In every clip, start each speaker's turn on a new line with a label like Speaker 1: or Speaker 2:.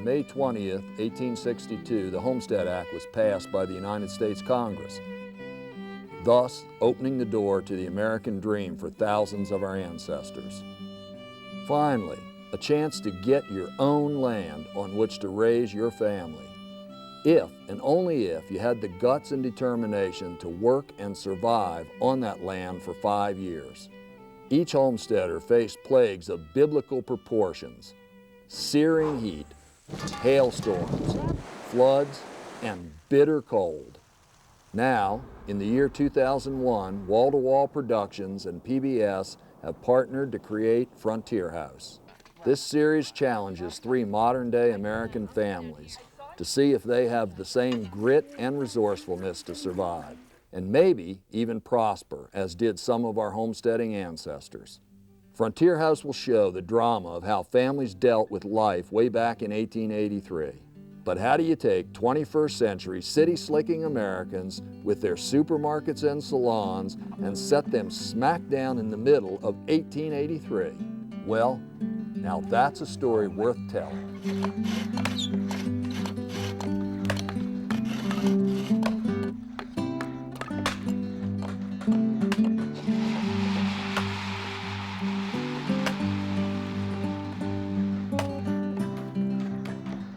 Speaker 1: May 20th, 1862, the Homestead Act was passed by the United States Congress, thus opening the door to the American dream for thousands of our ancestors. Finally, a chance to get your own land on which to raise your family. If, and only if, you had the guts and determination to work and survive on that land for 5 years. Each homesteader faced plagues of biblical proportions, searing heat, hailstorms, floods, and bitter cold. Now, in the year 2001, Wall to Wall Productions and PBS have partnered to create Frontier House. This series challenges 3 modern-day American families to see if they have the same grit and resourcefulness to survive, and maybe even prosper, as did some of our homesteading ancestors. Frontier House will show the drama of how families dealt with life way back in 1883. But how do you take 21st century city-slicking Americans with their supermarkets and salons and set them smack down in the middle of 1883? Well, now that's a story worth telling.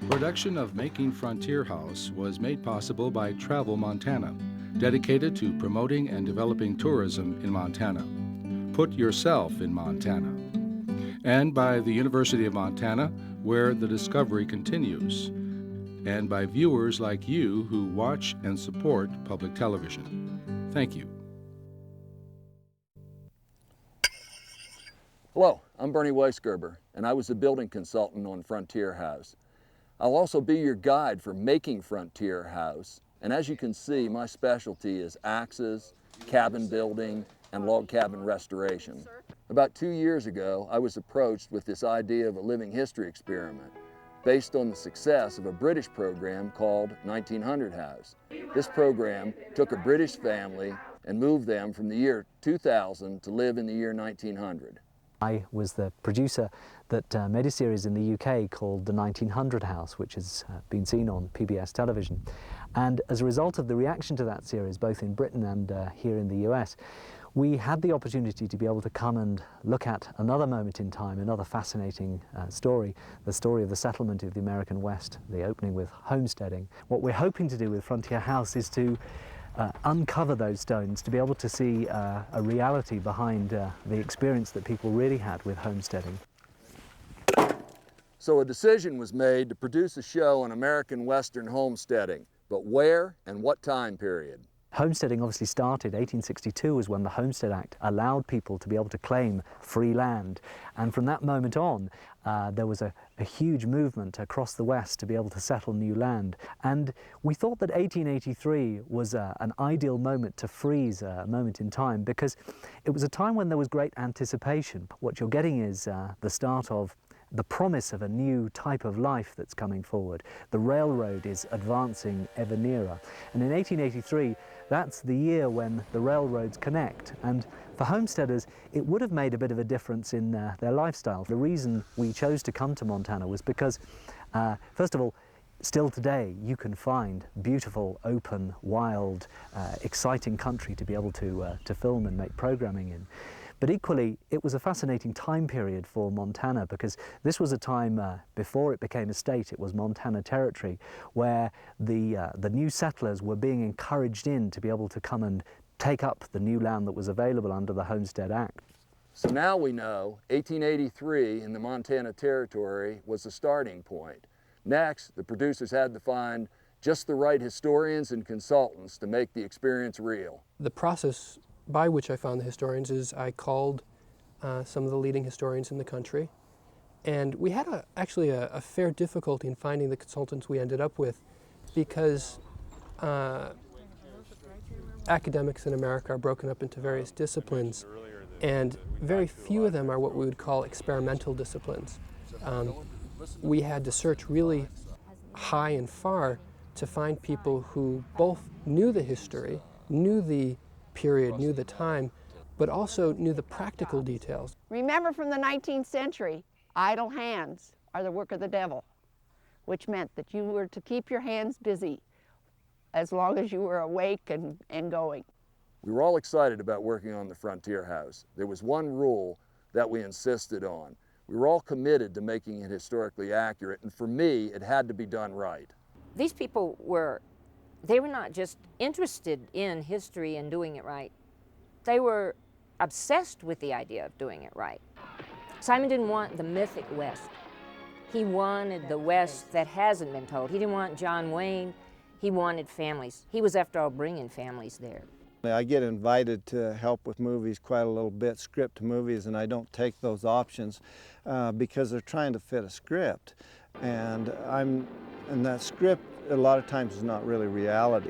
Speaker 2: Production of Making Frontier House was made possible by Travel Montana, dedicated to promoting and developing tourism in Montana. Put yourself in Montana. And by the University of Montana, where the discovery continues. And by viewers like you who watch and support public television. Thank you.
Speaker 1: Hello, I'm Bernie Weisgerber, and I was a building consultant on Frontier House. I'll also be your guide for Making Frontier House, and as you can see, my specialty is axes, cabin building, and log cabin restoration. About 2 years ago, I was approached with this idea of a living history experiment based on the success of a British program called 1900 House. This program took a British family and moved them from the year 2000 to live in the year 1900.
Speaker 3: I was the producer that made a series in the UK called The 1900 House, which has been seen on PBS television. And as a result of the reaction to that series, both in Britain and here in the US, we had the opportunity to be able to come and look at another moment in time, another fascinating story, the story of the settlement of the American West, the opening with homesteading. What we're hoping to do with Frontier House is to uncover those stones, to be able to see a reality behind the experience that people really had with homesteading.
Speaker 1: So a decision was made to produce a show on American Western homesteading, but where and what time period?
Speaker 3: Homesteading obviously started, 1862 was when the Homestead Act allowed people to be able to claim free land. And from that moment on, there was a huge movement across the West to be able to settle new land. And we thought that 1883 was an ideal moment to freeze a moment in time, because it was a time when there was great anticipation. What you're getting is the start of the promise of a new type of life that's coming forward. The railroad is advancing ever nearer. And in 1883, that's the year when the railroads connect. And for homesteaders, it would have made a bit of a difference in their lifestyle. The reason we chose to come to Montana was because, first of all, still today you can find beautiful, open, wild, exciting country to be able to film and make programming in. But equally, it was a fascinating time period for Montana, because this was a time before it became a state. It was Montana Territory, where the new settlers were being encouraged in to be able to come and take up the new land that was available under the Homestead Act.
Speaker 1: So now we know 1883 in the Montana Territory was the starting point. Next, the producers had to find just the right historians and consultants to make the experience real.
Speaker 4: The process by which I found the historians is I called some of the leading historians in the country, and we had actually a fair difficulty in finding the consultants we ended up with, because academics in America are broken up into various disciplines, and very few of them are what we would call experimental disciplines. We had to search really high and far to find people who both knew the history, knew the period, knew the time, but also knew the practical details.
Speaker 5: Remember from the 19th century, idle hands are the work of the devil. which meant that you were to keep your hands busy as long as you were awake and going.
Speaker 1: We were all excited about working on the Frontier House. There was one rule that we insisted on. We were all committed to making it historically accurate, and for me, it had to be done right.
Speaker 6: These people were not just interested in history and doing it right. They were obsessed with the idea of doing it right. Simon didn't want the mythic West. He wanted the West that hasn't been told. He didn't want John Wayne. He wanted families. He was, after all, bringing families there.
Speaker 7: I get invited to help with movies quite a little bit, script movies, and I don't take those options because they're trying to fit a script. And that script a lot of times is not really reality.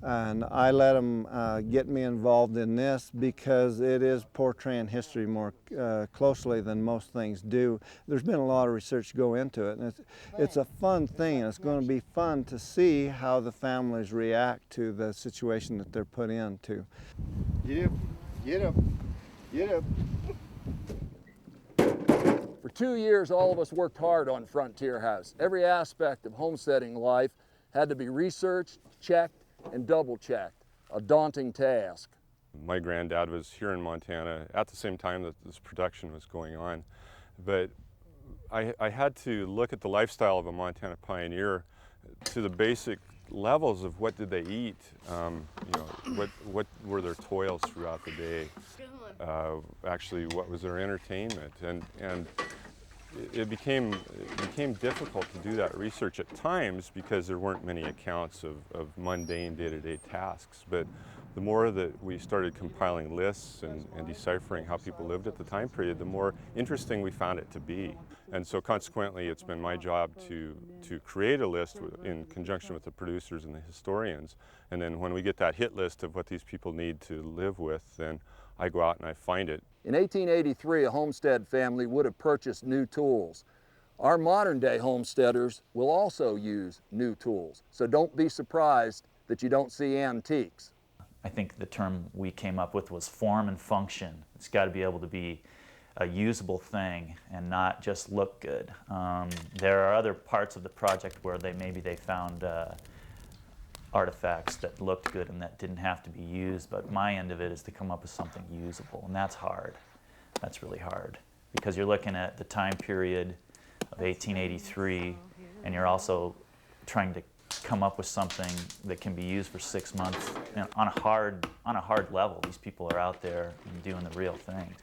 Speaker 7: And I let them get me involved in this because it is portraying history more closely than most things do. There's been a lot of research go into it, and it's a fun thing. It's going to be fun to see how the families react to the situation that they're put into. Get up, get up, get up.
Speaker 1: For 2 years, all of us worked hard on Frontier House. Every aspect of homesteading life had to be researched, checked, and double-checked, a daunting task.
Speaker 8: My granddad was here in Montana at the same time that this production was going on, but I had to look at the lifestyle of a Montana pioneer to the basic levels of what did they eat, what were their toils throughout the day, actually what was their entertainment, and it became difficult to do that research at times because there weren't many accounts of mundane day-to-day tasks. But the more that we started compiling lists and deciphering how people lived at the time period, the more interesting we found it to be. And so consequently, it's been my job to create a list in conjunction with the producers and the historians. And then when we get that hit list of what these people need to live with, then I go out and I find it.
Speaker 1: In 1883, a homestead family would have purchased new tools. Our modern-day homesteaders will also use new tools, so don't be surprised that you don't see antiques.
Speaker 9: I think the term we came up with was form and function. It's got to be able to be a usable thing and not just look good. There are other parts of the project where maybe they found artifacts that looked good and that didn't have to be used, but my end of it is to come up with something usable, and that's hard. That's really hard because you're looking at the time period of 1883 and you're also trying to come up with something that can be used for 6 months on a hard level. These people are out there and doing the real thing.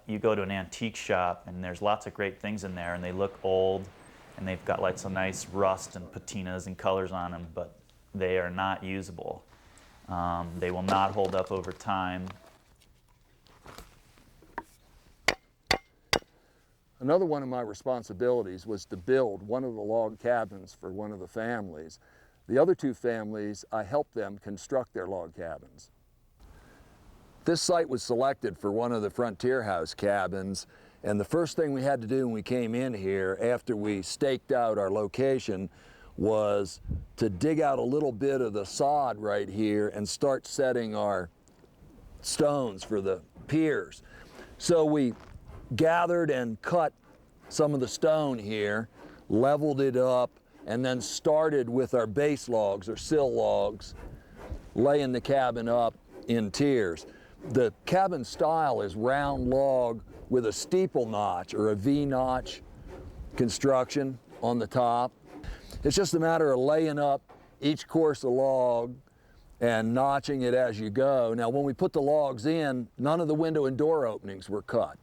Speaker 9: You go to an antique shop and there's lots of great things in there and they look old and they've got like some nice rust and patinas and colors on them, but they are not usable. They will not hold up over time.
Speaker 1: Another one of my responsibilities was to build one of the log cabins for one of the families. The other two families, I helped them construct their log cabins. This site was selected for one of the Frontier House cabins, and the first thing we had to do when we came in here after we staked out our location was to dig out a little bit of the sod right here and start setting our stones for the piers. So we gathered and cut some of the stone here, leveled it up, and then started with our base logs or sill logs, laying the cabin up in tiers. The cabin style is round log with a steeple notch or a V-notch construction on the top. It's just a matter of laying up each course of log and notching it as you go. Now, when we put the logs in, none of the window and door openings were cut.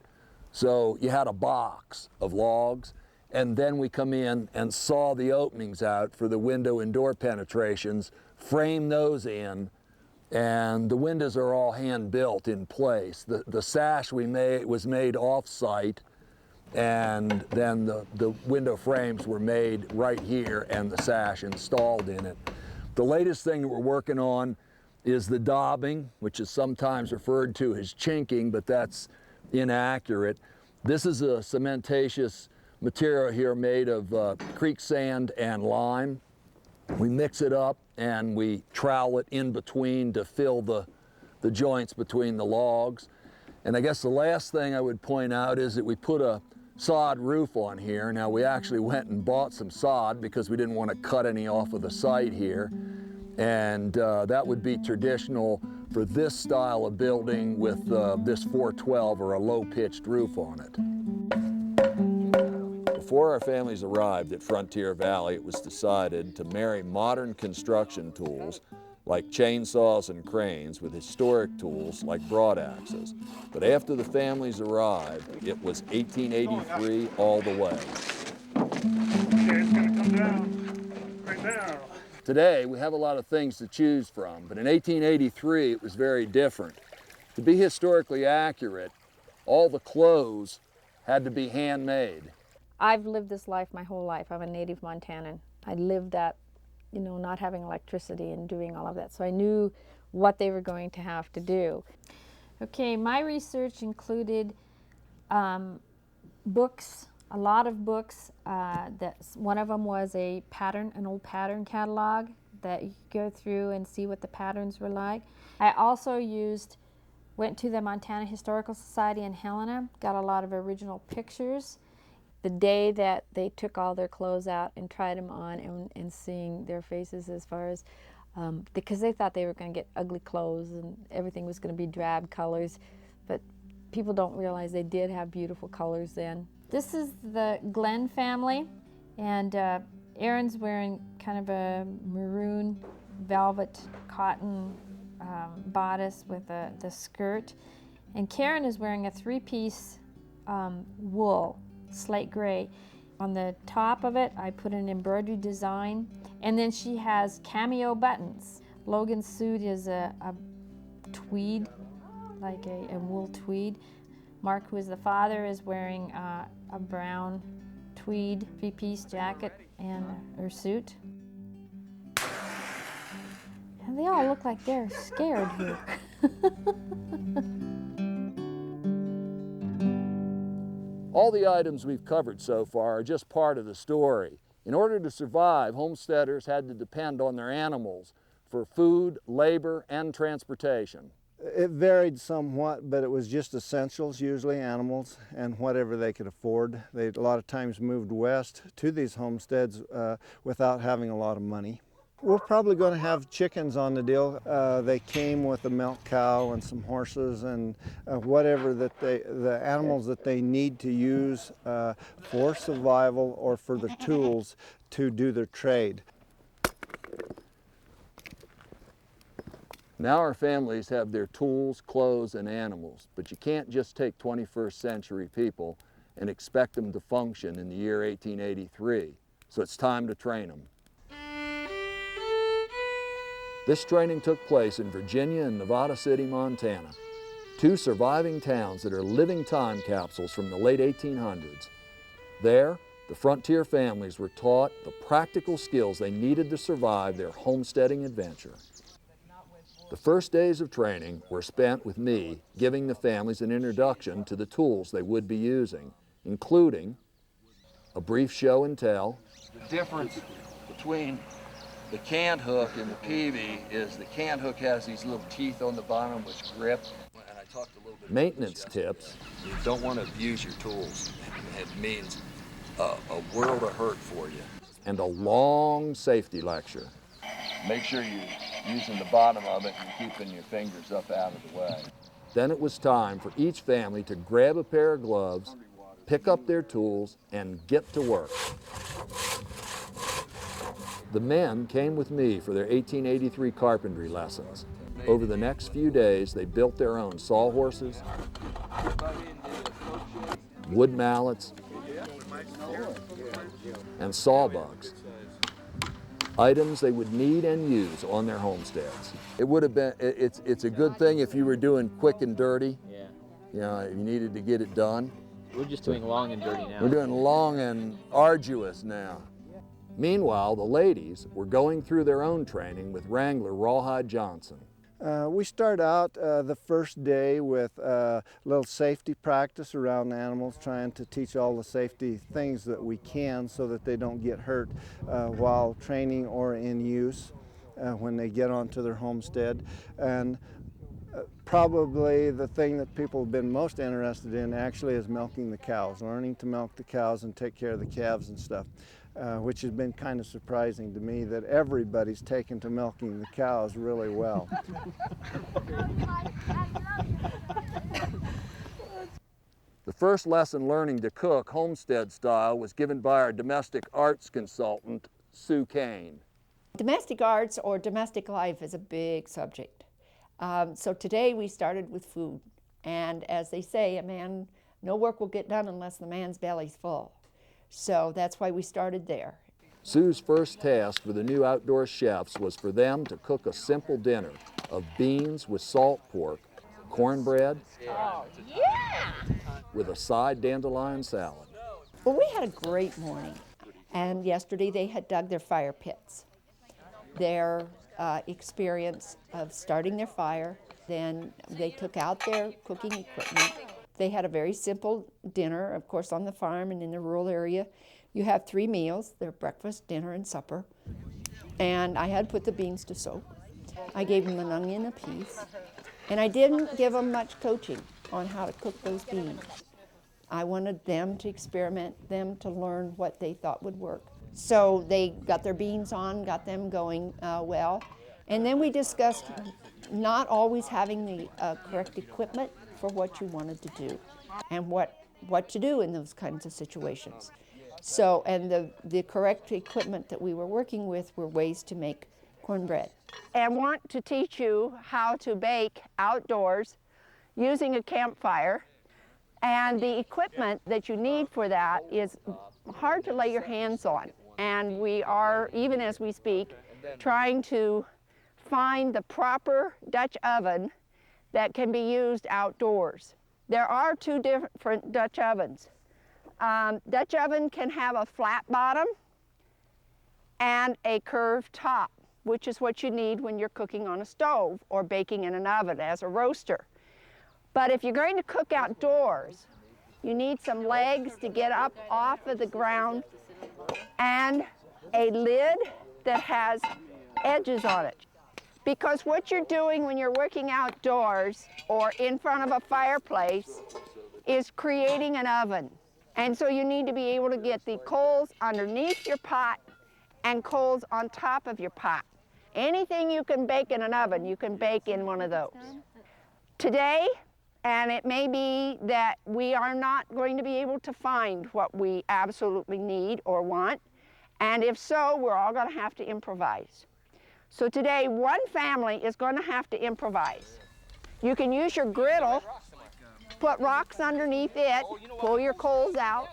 Speaker 1: So you had a box of logs, and then we come in and saw the openings out for the window and door penetrations, frame those in, and the windows are all hand-built in place. The sash we made was made off-site, and then the window frames were made right here and the sash installed in it. The latest thing that we're working on is the daubing, which is sometimes referred to as chinking, but that's inaccurate. This is a cementatious material here made of creek sand and lime. We mix it up and we trowel it in between to fill the joints between the logs. And I guess the last thing I would point out is that we put a sod roof on here. Now we actually went and bought some sod because we didn't want to cut any off of the site here. And that would be traditional for this style of building with this 412 or a low-pitched roof on it. Before our families arrived at Frontier Valley, it was decided to marry modern construction tools like chainsaws and cranes with historic tools like broadaxes. But after the families arrived, it was 1883 all the way.
Speaker 10: Okay, it's gonna come down right now.
Speaker 1: Today, we have a lot of things to choose from, but in 1883, it was very different. To be historically accurate, all the clothes had to be handmade.
Speaker 11: I've lived this life my whole life. I'm a native Montanan. I lived that, you know, not having electricity and doing all of that. So I knew what they were going to have to do. Okay, my research included books, a lot of books. One of them was an old pattern catalog that you could go through and see what the patterns were like. I also went to the Montana Historical Society in Helena, got a lot of original pictures. The day that they took all their clothes out and tried them on and seeing their faces as far as, because they thought they were going to get ugly clothes and everything was going to be drab colors, but people don't realize they did have beautiful colors then. This is the Glenn family, and Aaron's wearing kind of a maroon velvet cotton bodice with the skirt, and Karen is wearing a three-piece wool, slate gray. On the top of it, I put an embroidery design, and then she has cameo buttons. Logan's suit is a tweed, like a wool tweed. Mark, who is the father, is wearing a brown tweed three-piece jacket and her suit. And they all look like they're scared here.
Speaker 1: All the items we've covered so far are just part of the story. In order to survive, homesteaders had to depend on their animals for food, labor, and transportation.
Speaker 7: It varied somewhat, but it was just essentials, usually animals and whatever they could afford. They a lot of times moved west to these homesteads without having a lot of money. We're probably going to have chickens on the deal. They came with a milk cow and some horses and whatever that the animals that they need to use for survival or for the tools to do their trade.
Speaker 1: Now our families have their tools, clothes, and animals, but you can't just take 21st century people and expect them to function in the year 1883. So it's time to train them. This training took place in Virginia and Nevada City, Montana, two surviving towns that are living time capsules from the late 1800s. There, the frontier families were taught the practical skills they needed to survive their homesteading adventure. The first days of training were spent with me giving the families an introduction to the tools they would be using, including a brief show and tell. The difference between the canned hook and the PV is the canned hook has these little teeth on the bottom which grip. And I talked a little bit maintenance tips. You don't want to abuse your tools. It means a world of hurt for you. And a long safety lecture. Make sure you're using the bottom of it and keeping your fingers up out of the way. Then it was time for each family to grab a pair of gloves, pick up their tools, and get to work. The men came with me for their 1883 carpentry lessons. Over the next few days, they built their own sawhorses, wood mallets, and sawbugs, items they would need and use on their homesteads. It would have been, it's a good thing if you were doing quick and dirty.
Speaker 12: Yeah.
Speaker 1: You know, if you needed to get it done.
Speaker 12: We're just doing long and dirty now.
Speaker 1: We're doing long and arduous now. Meanwhile, the ladies were going through their own training with Wrangler Rawhide Johnson.
Speaker 7: We start out the first day with a little safety practice around the animals, trying to teach all the safety things that we can so that they don't get hurt while training or in use when they get onto their homestead. And Probably the thing that people have been most interested in actually is milking the cows, learning to milk the cows and take care of the calves and stuff, which has been kind of surprising to me that everybody's taken to milking the cows really well.
Speaker 1: The first lesson learning to cook homestead style was given by our domestic arts consultant, Sue Kane.
Speaker 5: Domestic arts or domestic life is a big subject. So today we started with food. And as they say, no work will get done unless the man's belly's full. So that's why we started there.
Speaker 1: Sue's first task for the new outdoor chefs was for them to cook a simple dinner of beans with salt pork, cornbread, with a side dandelion salad.
Speaker 5: Well, we had a great morning. And yesterday they had dug their fire pits. Their experience of starting their fire, then they took out their cooking equipment. They had a very simple dinner, of course, on the farm and in the rural area. You have 3 meals, their breakfast, dinner, and supper. And I had put the beans to soak. I gave them an onion apiece. And I didn't give them much coaching on how to cook those beans. I wanted them to experiment, them to learn what they thought would work. So they got their beans on, got them going well. And then we discussed not always having the correct equipment for what you wanted to do and what to do in those kinds of situations. So, and the correct equipment that we were working with were ways to make cornbread. And want to teach you how to bake outdoors using a campfire. And the equipment that you need for that is hard to lay your hands on. And we are, even as we speak, trying to find the proper Dutch oven that can be used outdoors. There are 2 different Dutch ovens. Dutch oven can have a flat bottom and a curved top, which is what you need when you're cooking on a stove or baking in an oven as a roaster. But if you're going to cook outdoors, you need some legs to get up off of the ground and a lid that has edges on it. Because what you're doing when you're working outdoors or in front of a fireplace is creating an oven. And so you need to be able to get the coals underneath your pot and coals on top of your pot. Anything you can bake in an oven, you can bake in one of those. Today, and it may be that we are not going to be able to find what we absolutely need or want. And if so, we're all going to have to improvise. So today, one family is going to have to improvise. You can use your griddle, put rocks underneath it, pull your coals out,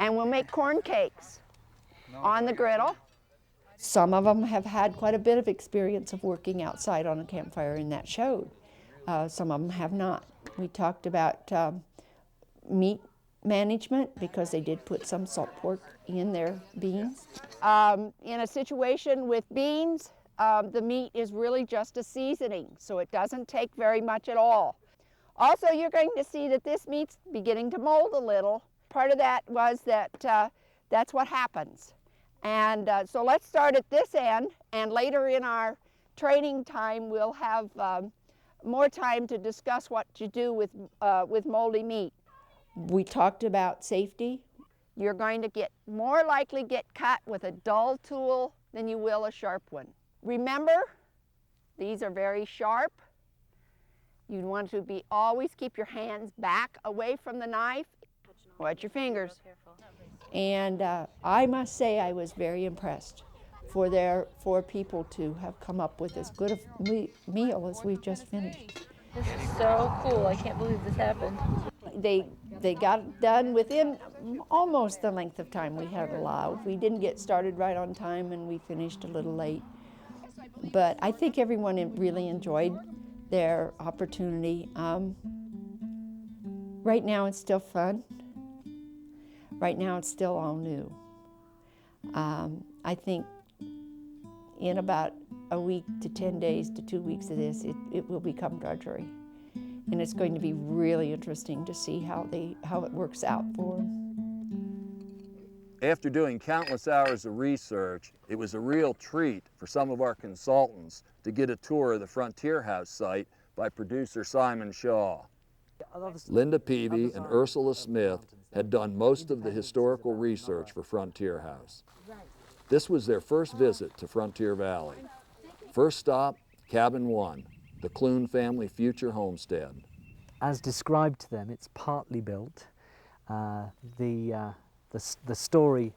Speaker 5: and we'll make corn cakes on the griddle. Some of them have had quite a bit of experience of working outside on a campfire, and that showed. Some of them have not. We talked about meat management because they did put some salt pork in their beans. In a situation with beans, the meat is really just a seasoning, so it doesn't take very much at all. Also, you're going to see that this meat's beginning to mold a little. Part of that was that that's what happens. And so let's start at this end, and later in our training time, we'll have more time to discuss what to do with moldy meat. We talked about safety. You're going to more likely get cut with a dull tool than you will a sharp one. Remember, these are very sharp. You want to always keep your hands back away from the knife. Watch your fingers. And I must say I was very impressed for people to have come up with as good a meal as we've just finished.
Speaker 11: This is so cool. I can't believe this happened.
Speaker 5: They got it done within almost the length of time we had allowed. We didn't get started right on time and we finished a little late. But I think everyone really enjoyed their opportunity. Right now it's still fun. Right now it's still all new. I think in about a week to 10 days to 2 weeks of this, it will become drudgery. And it's going to be really interesting to see how it works out for them.
Speaker 1: After doing countless hours of research, it was a real treat for some of our consultants to get a tour of the Frontier House site by producer Simon Shaw. Linda Peavy and Ursula Smith had done most of the historical research for Frontier House. This was their first visit to Frontier Valley. First stop, Cabin 1, the Clune family future homestead.
Speaker 3: As described to them, it's partly built. The story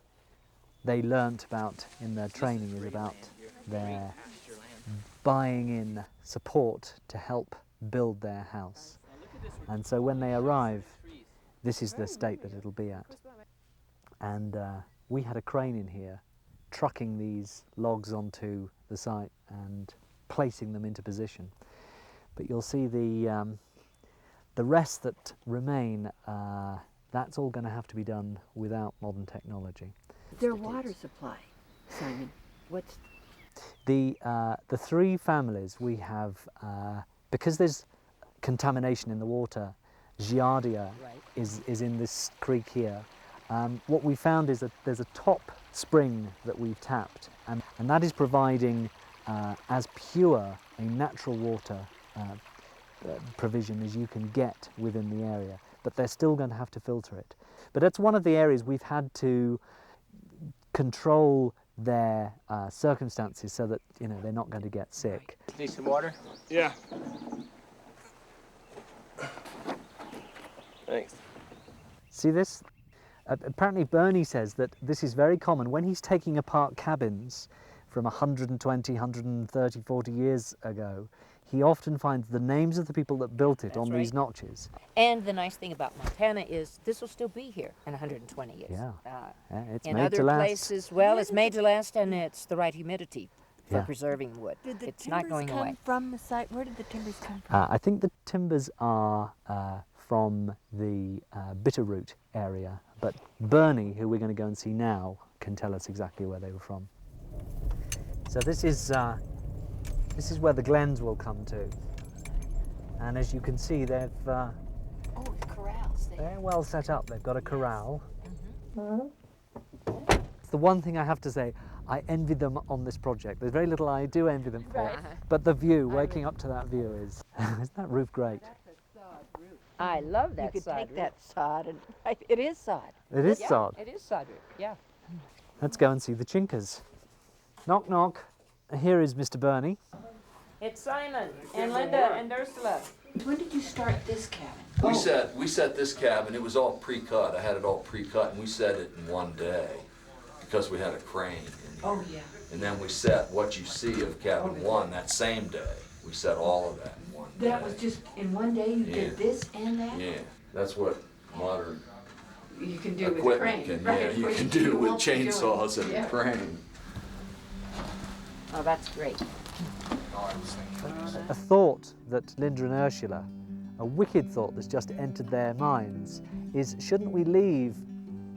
Speaker 3: they learnt about in their training is about their buying in support to help build their house. And so when they arrive, this is the state that it'll be at. And we had a crane in here trucking these logs onto the site and placing them into position. But you'll see the rest that remain, that's all going to have to be done without modern technology.
Speaker 13: Their water supply, Simon, what's...
Speaker 3: The three families we have, because there's contamination in the water, Giardia is in this creek here. What we found is that there's a top spring that we've tapped, and that is providing as pure a natural water provision as you can get within the area, but they're still going to have to filter it. But that's one of the areas we've had to control their circumstances so that they're not going to get sick.
Speaker 12: Need some water?
Speaker 10: Yeah. Thanks.
Speaker 3: See this? Apparently Bernie says that this is very common when he's taking apart cabins from 120, 130, 40 years ago. He often finds the names of the people that built it on these notches.
Speaker 6: And the nice thing about Montana is this will still be here in 120 years.
Speaker 3: Yeah, it's
Speaker 6: in
Speaker 3: made
Speaker 6: other
Speaker 3: to last.
Speaker 6: places, well, it's made to last, and it's the right humidity for
Speaker 3: Yeah.
Speaker 6: preserving wood.
Speaker 13: Did the
Speaker 6: It's not going
Speaker 13: timbers come
Speaker 6: away.
Speaker 13: from the site? Where did the timbers come from?
Speaker 3: I think the timbers are from the Bitterroot area, but Bernie, who we're going to go and see now, can tell us exactly where they were from. So this is where the glens will come to, and as you can see, they've
Speaker 13: Oh, the corrals there.
Speaker 3: they're well set up. They've got a corral. It's the one thing I have to say, I envy them on this project. There's very little I do envy them for, but the view, waking up to that view is, isn't that roof great?
Speaker 6: I love that
Speaker 13: You could
Speaker 6: sod
Speaker 13: take
Speaker 6: roof.
Speaker 13: that sod and... It is sod.
Speaker 3: It is
Speaker 6: Yeah,
Speaker 3: sod.
Speaker 6: it is sod roof, yeah.
Speaker 3: Let's go and see the chinkers. Knock, knock. Here is Mr. Bernie.
Speaker 6: It's Simon and Linda and Ursula.
Speaker 13: When did you start this cabin?
Speaker 1: We set this cabin, it was all pre-cut. I had it all pre-cut, and we set it in one day because we had a crane in here.
Speaker 13: Oh, yeah.
Speaker 1: And then we set what you see of cabin 1 that same day. We set all of that in one day.
Speaker 13: That was just in one day you
Speaker 1: Yeah.
Speaker 13: did this and that?
Speaker 1: Yeah, that's what modern
Speaker 13: You can do with a
Speaker 1: equipment
Speaker 13: crane.
Speaker 1: can,
Speaker 13: right?
Speaker 1: yeah, you
Speaker 13: What
Speaker 1: can do with
Speaker 13: won't be doing.
Speaker 1: chainsaws and
Speaker 13: Yeah.
Speaker 1: a crane.
Speaker 6: Oh, that's great.
Speaker 3: A thought that Linda and Ursula, a wicked thought that's just entered their minds, is shouldn't we leave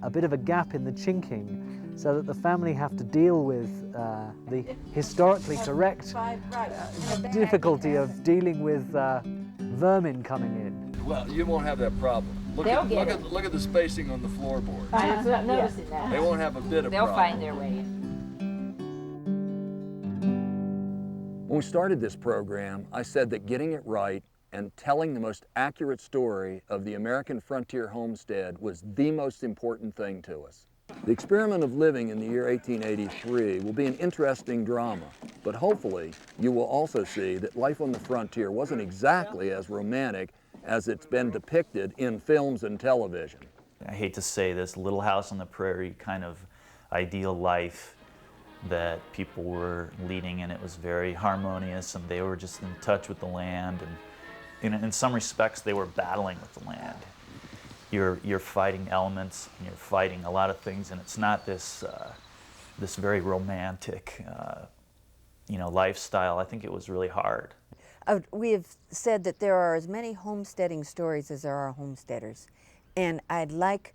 Speaker 3: a bit of a gap in the chinking so that the family have to deal with the historically correct difficulty of dealing with vermin coming in.
Speaker 1: Well, you won't have that problem. Look at the spacing on the floorboard.
Speaker 6: I'm noticing that.
Speaker 1: They won't have a bit of
Speaker 6: They'll
Speaker 1: problem.
Speaker 6: find their way in.
Speaker 1: When we started this program, I said that getting it right and telling the most accurate story of the American frontier homestead was the most important thing to us. The experiment of living in the year 1883 will be an interesting drama, but hopefully you will also see that life on the frontier wasn't exactly as romantic as it's been depicted in films and television.
Speaker 9: I hate to say this, Little House on the Prairie kind of ideal life that people were leading, and it was very harmonious, and they were just in touch with the land, and in some respects they were battling with the land. You're fighting elements, and you're fighting a lot of things, and it's not this this very romantic lifestyle. I think it was really hard.
Speaker 13: We have said that there are as many homesteading stories as there are homesteaders, and I'd like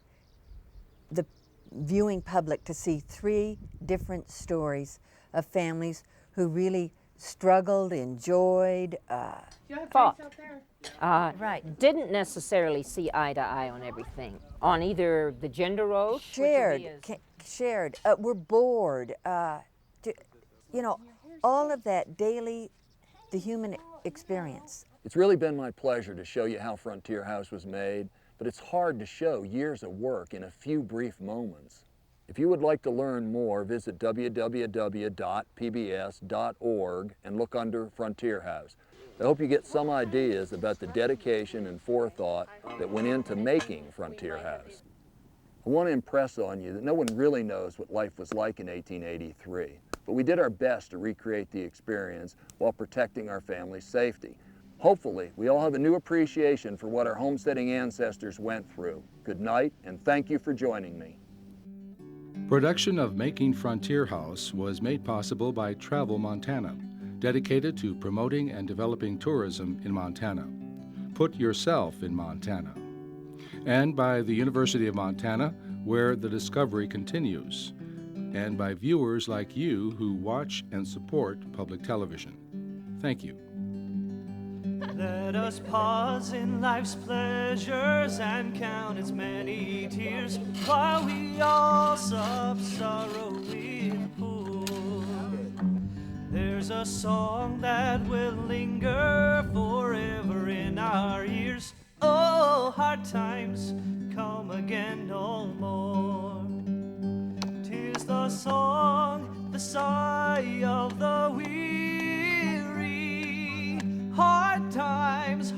Speaker 13: the viewing public to see 3 different stories of families who really struggled, enjoyed,
Speaker 6: Fought.
Speaker 13: right.
Speaker 6: Didn't necessarily see eye to eye on everything. On either the gender roles,
Speaker 13: shared,
Speaker 6: which
Speaker 13: shared, were bored, all of that daily, the human experience.
Speaker 1: It's really been my pleasure to show you how Frontier House was made, but it's hard to show years of work in a few brief moments. If you would like to learn more, visit www.pbs.org and look under Frontier House. I hope you get some ideas about the dedication and forethought that went into making Frontier House. I want to impress on you that no one really knows what life was like in 1883, but we did our best to recreate the experience while protecting our family's safety. Hopefully, we all have a new appreciation for what our homesteading ancestors went through. Good night, and thank you for joining me.
Speaker 2: Production of Making Frontier House was made possible by Travel Montana, dedicated to promoting and developing tourism in Montana. Put yourself in Montana. And by the University of Montana, where the discovery continues. And by viewers like you who watch and support public television. Thank you.
Speaker 14: Let us pause in life's pleasures and count its many tears while we all sup sorrow with poor. There's a song that will linger forever in our ears. Oh, hard times come again no more. 'Tis the song, the sigh of the weary. Hard times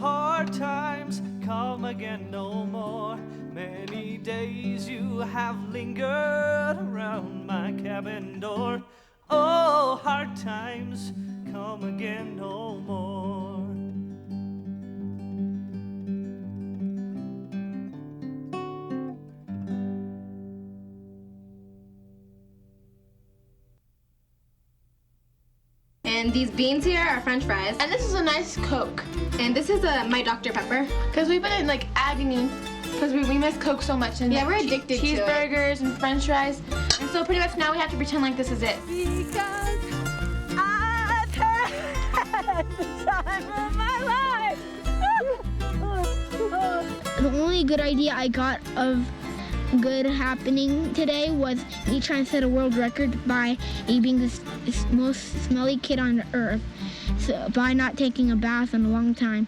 Speaker 14: come again no more. Many days you have lingered around my cabin door. Oh, hard times come again no more.
Speaker 15: And these beans here are French fries. And this is a nice Coke. And this is my Dr. Pepper. Because we've been in like agony. Because we miss Coke so much. And yeah, we're addicted to cheeseburgers and French fries. And so pretty much now we have to pretend like this is it.
Speaker 16: Because I've had the time of my life.
Speaker 17: The only good idea I got of good happening today was me trying to set a world record by being the most smelly kid on earth, so by not taking a bath in a long time.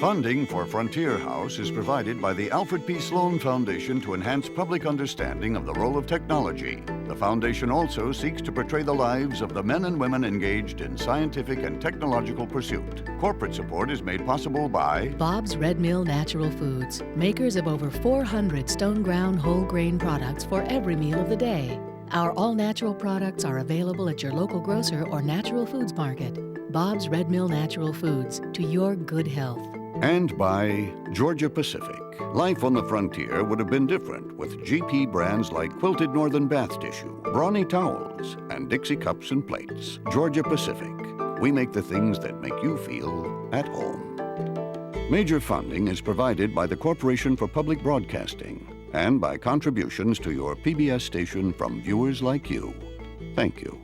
Speaker 18: Funding for Frontier House is provided by the Alfred P. Sloan Foundation to enhance public understanding of the role of technology. The foundation also seeks to portray the lives of the men and women engaged in scientific and technological pursuit. Corporate support is made possible by
Speaker 19: Bob's Red Mill Natural Foods, makers of over 400 stone-ground whole grain products for every meal of the day. Our all-natural products are available at your local grocer or natural foods market. Bob's Red Mill Natural Foods, to your good health.
Speaker 18: And by Georgia Pacific. Life on the frontier would have been different with GP brands like Quilted Northern Bath Tissue, Brawny Towels, and Dixie Cups and Plates. Georgia Pacific. We make the things that make you feel at home. Major funding is provided by the Corporation for Public Broadcasting and by contributions to your PBS station from viewers like you. Thank you.